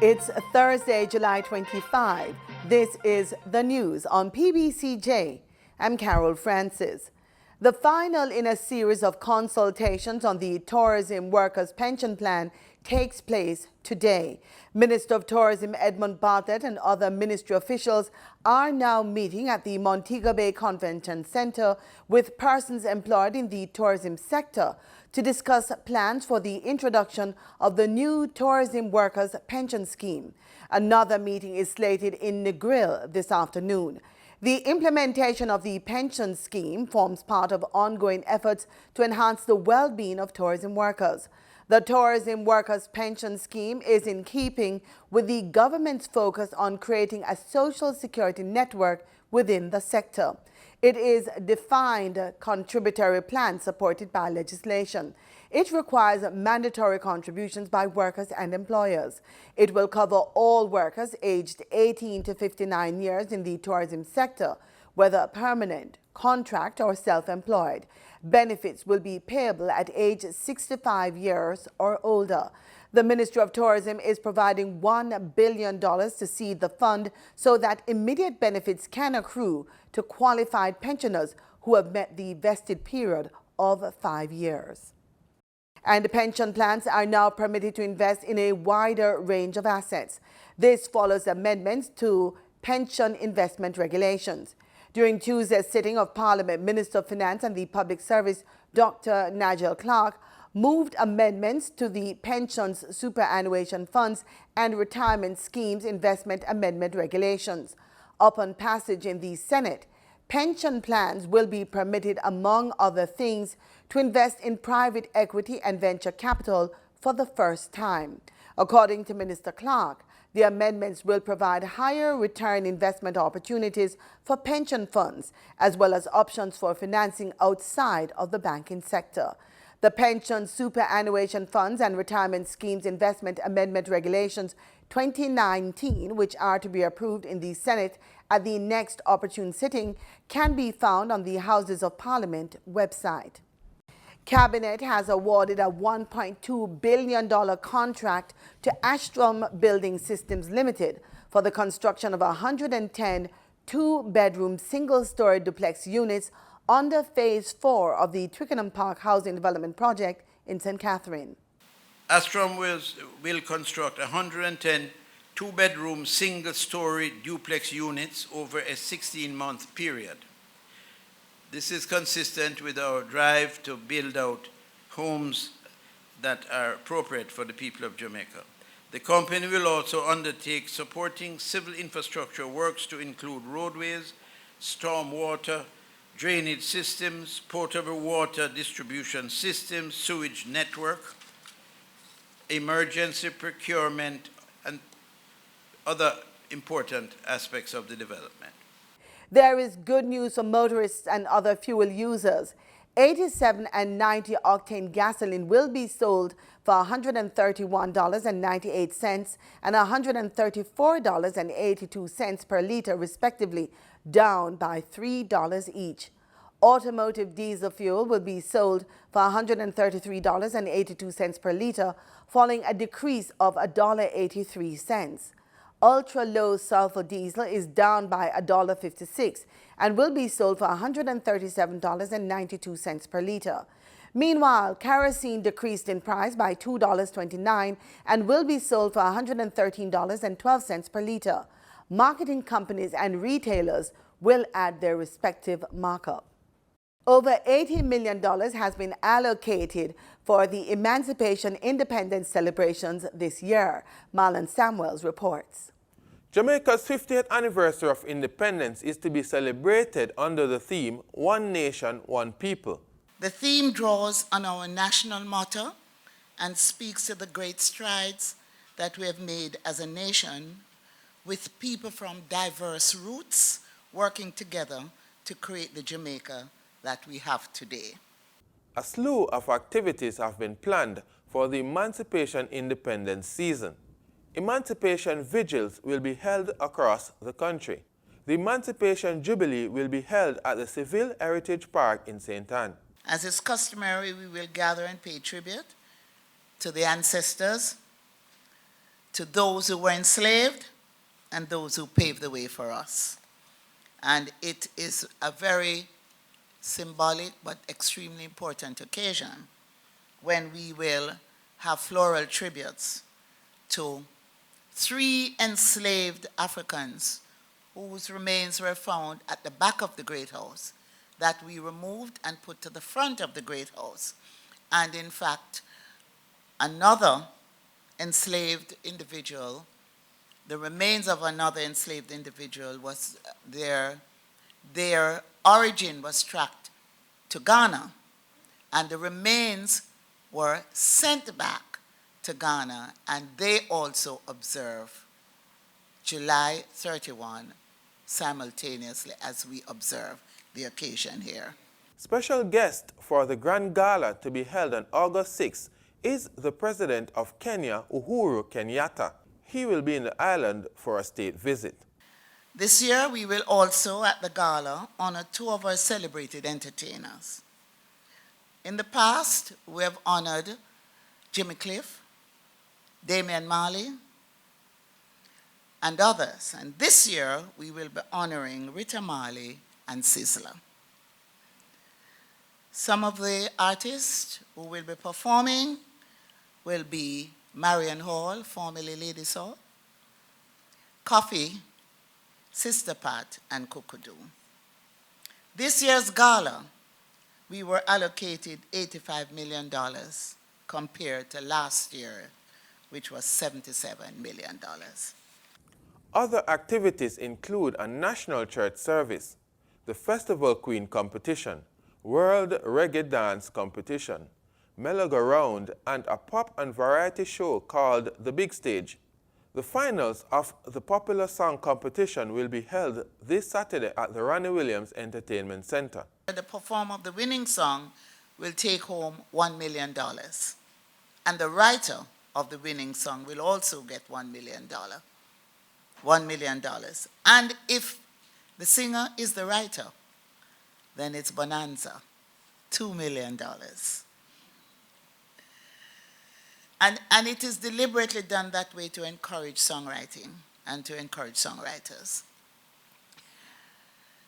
It's Thursday, July 25. This is the news on PBCJ. I'm Carol Francis. The final in a series of consultations on the Tourism Workers' Pension Plan takes place today. Minister of Tourism Edmund Bartlett and other ministry officials are now meeting at the Montego Bay Convention Center with persons employed in the tourism sector to discuss plans for the introduction of the new Tourism Workers' Pension Scheme. Another meeting is slated in Negril this afternoon. The implementation of the pension scheme forms part of ongoing efforts to enhance the well-being of tourism workers. The Tourism Workers' Pension Scheme is in keeping with the government's focus on creating a social security network within the sector. It is a defined contributory plan supported by legislation. It requires mandatory contributions by workers and employers. It will cover all workers aged 18 to 59 years in the tourism sector, whether permanent, contract, or self-employed. Benefits will be payable at age 65 years or older. The Ministry of Tourism is providing $1 billion to seed the fund so that immediate benefits can accrue to qualified pensioners who have met the vested period of 5 years. And pension plans are now permitted to invest in a wider range of assets. This follows amendments to pension investment regulations. During Tuesday's sitting of Parliament, Minister of Finance and the Public Service, Dr. Nigel Clark, moved amendments to the Pensions Superannuation Funds and Retirement Schemes Investment Amendment Regulations. Upon passage in the Senate, pension plans will be permitted, among other things, to invest in private equity and venture capital for the first time. According to Minister Clark, the amendments will provide higher return investment opportunities for pension funds, as well as options for financing outside of the banking sector. The Pension Superannuation Funds and Retirement Schemes Investment Amendment Regulations 2019, which are to be approved in the Senate at the next opportune sitting, can be found on the Houses of Parliament website. Cabinet has awarded a $1.2 billion contract to Astrom Building Systems Limited for the construction of 110 two-bedroom single-story duplex units under Phase 4 of the Twickenham Park Housing Development Project in St. Catherine. Astrom will construct 110 two-bedroom single-story duplex units over a 16-month period. This is consistent with our drive to build out homes that are appropriate for the people of Jamaica. The company will also undertake supporting civil infrastructure works to include roadways, stormwater, drainage systems, potable water distribution systems, sewage network, emergency procurement, and other important aspects of the development. There is good news for motorists and other fuel users. 87 and 90 octane gasoline will be sold for $131.98 and $134.82 per liter respectively, down by $3 each. Automotive diesel fuel will be sold for $133.82 per liter, following a decrease of $1.83. Ultra-low sulfur diesel is down by $1.56 and will be sold for $137.92 per liter. Meanwhile, kerosene decreased in price by $2.29 and will be sold for $113.12 per liter. Marketing companies and retailers will add their respective markup. Over $80 million has been allocated for the Emancipation Independence celebrations this year. Marlon Samuels reports. Jamaica's 50th anniversary of independence is to be celebrated under the theme, One Nation, One People. The theme draws on our national motto and speaks to the great strides that we have made as a nation, with people from diverse roots working together to create the Jamaica that we have today. A slew of activities have been planned for the Emancipation Independence season. Emancipation vigils will be held across the country. The Emancipation Jubilee will be held at the Civil Heritage Park in St. Ann. As is customary, we will gather and pay tribute to the ancestors, to those who were enslaved and those who paved the way for us. And it is a very symbolic but extremely important occasion when we will have floral tributes to 3 enslaved Africans whose remains were found at the back of the Great House that we removed and put to the front of the Great House. And in fact, another enslaved individual, the remains of another enslaved individual was their origin was tracked to Ghana, and the remains were sent back to Ghana, and they also observe July 31 simultaneously as we observe the occasion here. Special guest for the Grand Gala to be held on August 6 is the President of Kenya, Uhuru Kenyatta. He will be in the island for a state visit. This year, we will also, at the gala, honor 2 of our celebrated entertainers. In the past, we have honored Jimmy Cliff, Damian Marley, and others. And this year, we will be honoring Rita Marley and Sizzla. Some of the artists who will be performing will be Marion Hall, formerly Lady Soul, Coffee, Sister Pat, and Kukudu. This year's gala, we were allocated $85 million compared to last year, which was $77 million. Other activities include a national church service, the Festival Queen competition, World Reggae Dance competition, Mellow-Go-Round, and a pop and variety show called The Big Stage. The finals of the popular song competition will be held this Saturday at the Ronnie Williams Entertainment Center. The performer of the winning song will take home $1 million, and the writer of the winning song will also get $1 million. $1 million. And if the singer is the writer, then it's bonanza, $2 million. And it is deliberately done that way to encourage songwriting and to encourage songwriters.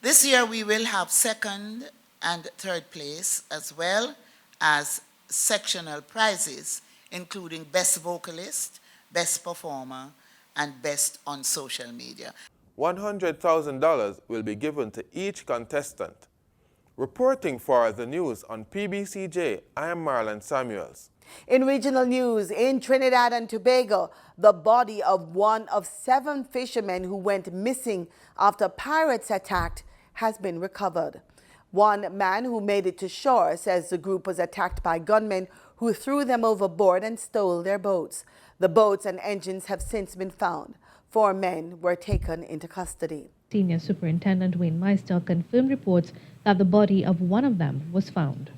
This year we will have 2nd and 3rd place, as well as sectional prizes, including Best Vocalist, Best Performer, and Best on Social Media. $100,000 will be given to each contestant. Reporting for the news on PBCJ, I am Marlon Samuels. In regional news, in Trinidad and Tobago, the body of one of 7 fishermen who went missing after pirates attacked has been recovered. One man who made it to shore says the group was attacked by gunmen who threw them overboard and stole their boats. The boats and engines have since been found. 4 men were taken into custody. Senior Superintendent Wayne Meister confirmed reports that the body of one of them was found.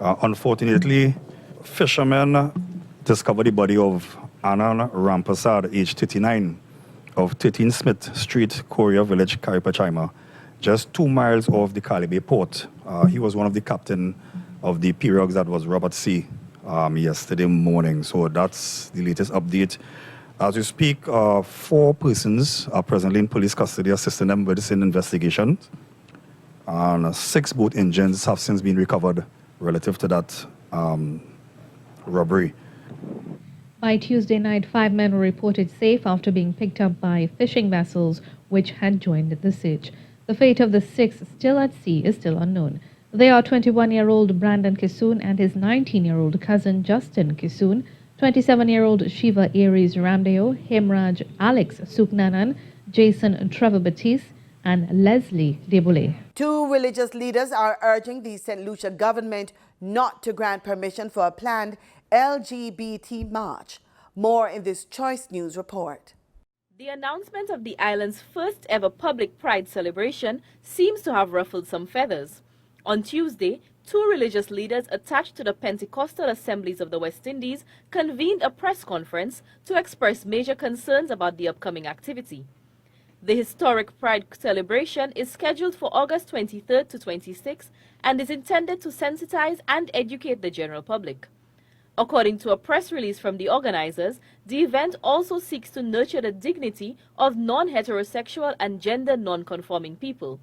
Unfortunately, fishermen discovered the body of Anan Rampasad, aged 39, of 13 Smith Street, Korea Village, Karipachima, just 2 miles off the Calibre port. He was one of the captain of the pirogue that was Robert C. Yesterday morning. So that's the latest update. As we speak, 4 persons are presently in police custody, assisting them with this investigation. And 6 boat engines have since been recovered relative to that robbery. By Tuesday night, 5 men were reported safe after being picked up by fishing vessels which had joined the search. The fate of the 6 still at sea is still unknown. They are 21-year-old Brandon Kisoon and his 19-year-old cousin Justin Kisoon, 27-year-old Shiva Aries Ramdeo, Hemraj Alex Suknanan, Jason Trevor Batiste, and Leslie Debole. 2 religious leaders are urging the St. Lucia government not to grant permission for a planned LGBT march. More in this Choice News report. The announcement of the island's first ever public pride celebration seems to have ruffled some feathers. On Tuesday, 2 religious leaders attached to the Pentecostal Assemblies of the West Indies convened a press conference to express major concerns about the upcoming activity. The historic Pride celebration is scheduled for August 23rd to 26th and is intended to sensitize and educate the general public. According to a press release from the organizers, the event also seeks to nurture the dignity of non-heterosexual and gender non-conforming people.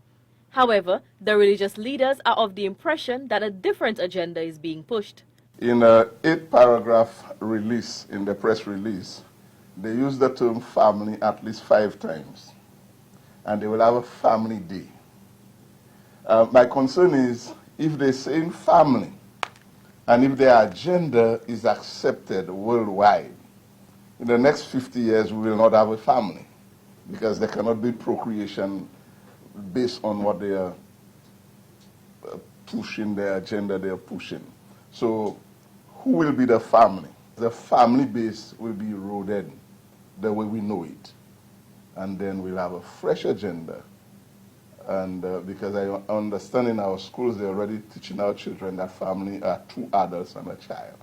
However, the religious leaders are of the impression that a different agenda is being pushed. In an 8-paragraph release, in the press release, they use the term family at least 5 times. And they will have a family day. My concern is if they say family, and if their agenda is accepted worldwide, in the next 50 years we will not have a family, because there cannot be procreation based on what they are pushing, their agenda they are pushing. So who will be the family? The family base will be eroded the way we know it. And then we'll have a fresh agenda. And because I understand in our schools, they're already teaching our children that family are 2 adults and a child.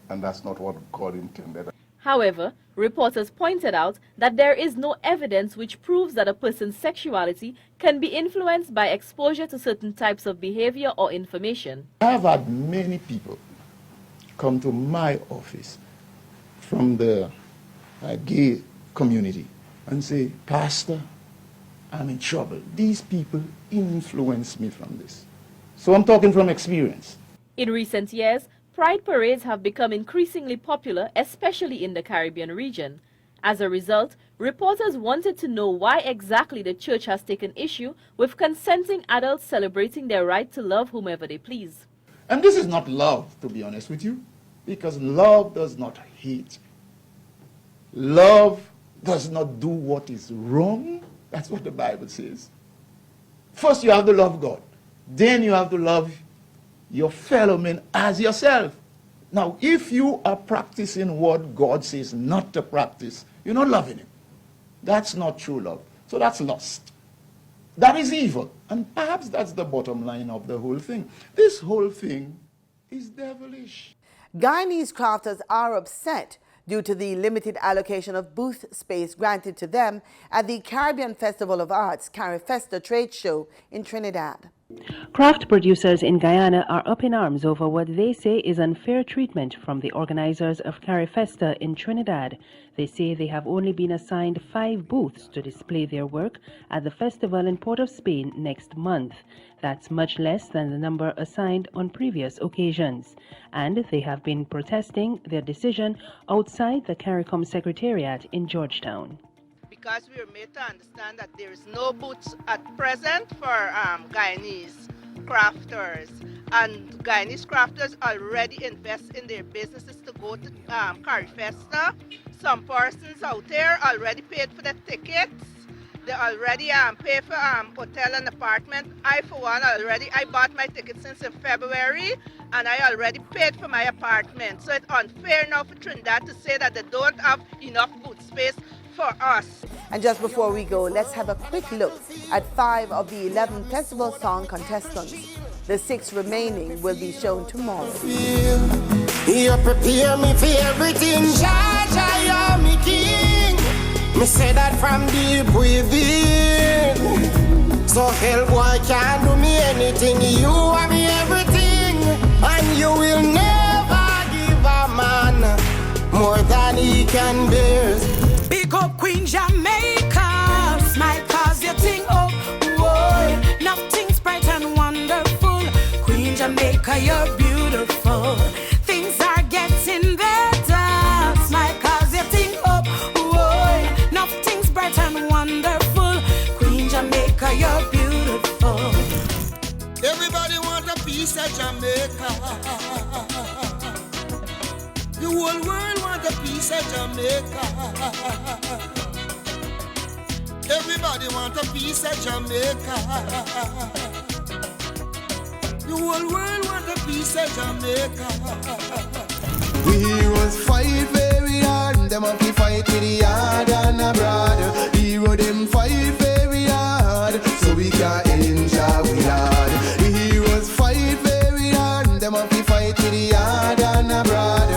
And that's not what God intended. However, reporters pointed out that there is no evidence which proves that a person's sexuality can be influenced by exposure to certain types of behavior or information. I have had many people come to my office from the gay community and say, Pastor, I'm in trouble. These people influence me from this. So I'm talking from experience. In recent years, pride parades have become increasingly popular, especially in the Caribbean region. As a result, reporters wanted to know why exactly the church has taken issue with consenting adults celebrating their right to love whomever they please. And this is not love, to be honest with you, because love does not hate. Love does not do what is wrong. That's what the Bible says. First you have to love God. Then you have to love your fellow man as yourself. Now, if you are practicing what God says not to practice, you're not loving him. That's not true love. So that's lust. That is evil. And perhaps that's the bottom line of the whole thing. This whole thing is devilish. Guyanese crafters are upset due to the limited allocation of booth space granted to them at the Caribbean Festival of Arts CariFesta trade show in Trinidad. Craft producers in Guyana are up in arms over what they say is unfair treatment from the organizers of CariFesta in Trinidad. They say they have only been assigned 5 booths to display their work at the festival in Port of Spain next month. That's much less than the number assigned on previous occasions. And they have been protesting their decision outside the CARICOM Secretariat in Georgetown. Because we are made to understand that there is no booths at present for Guyanese crafters. And Guyanese crafters already invest in their businesses to go to CariFesta. Some persons out there already paid for the tickets. They already pay for hotel and apartment. I, for one, I bought my ticket since in February, and I already paid for my apartment. So it's unfair now for Trinidad to say that they don't have enough booth space for us. And just before we go, let's have a quick look at 5 of the 11 festival song contestants. The 6 remaining will be shown tomorrow. You prepare me for everything, Jah, you're me king. Me say that from deep within. So hell boy can't do me anything. You are me everything, and you will never give a man more than he can bear. Big up Queen Jamaica, smile cause you think up, boy. Nothing's bright and wonderful. Queen Jamaica, you're beautiful. Things are getting better. Smile cause you think up, boy. Nothing's bright and wonderful. Queen Jamaica, you're beautiful. Everybody want a piece of Jamaica. The whole world want a piece of Jamaica. Everybody want a piece of Jamaica. The whole world want a piece of Jamaica. We heroes fight very hard. Them up we fight with the hard and abroad. Hero them fight very hard, so we can enjoy we hard. We heroes fight very hard. Them up we fight with the hard and abroad.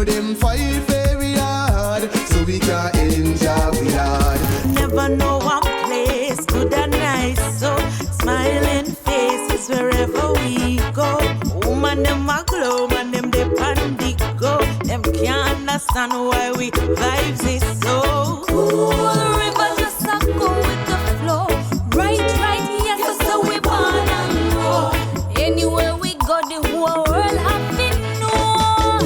Them fight very hard, so we can enjoy we hard. Never know one place good and nice, so smiling faces were wherever we go. Woman them a glow, man them they pandy go. Them can't understand why we vibes is so cool. River just a go with the flow. Right, yes, so we born and grow. Anywhere we go, the whole world have to know.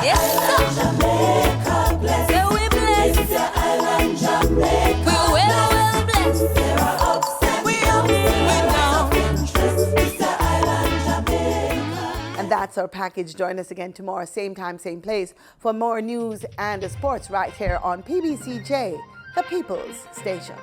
Yes, sir. Jamaica blessed. Say we blessed. It's the island Jamaica. We well blessed. There are ups and we down. It's the island Jamaica. And that's our package. Join us again tomorrow, same time, same place, for more news and sports right here on PBCJ, the People's Station.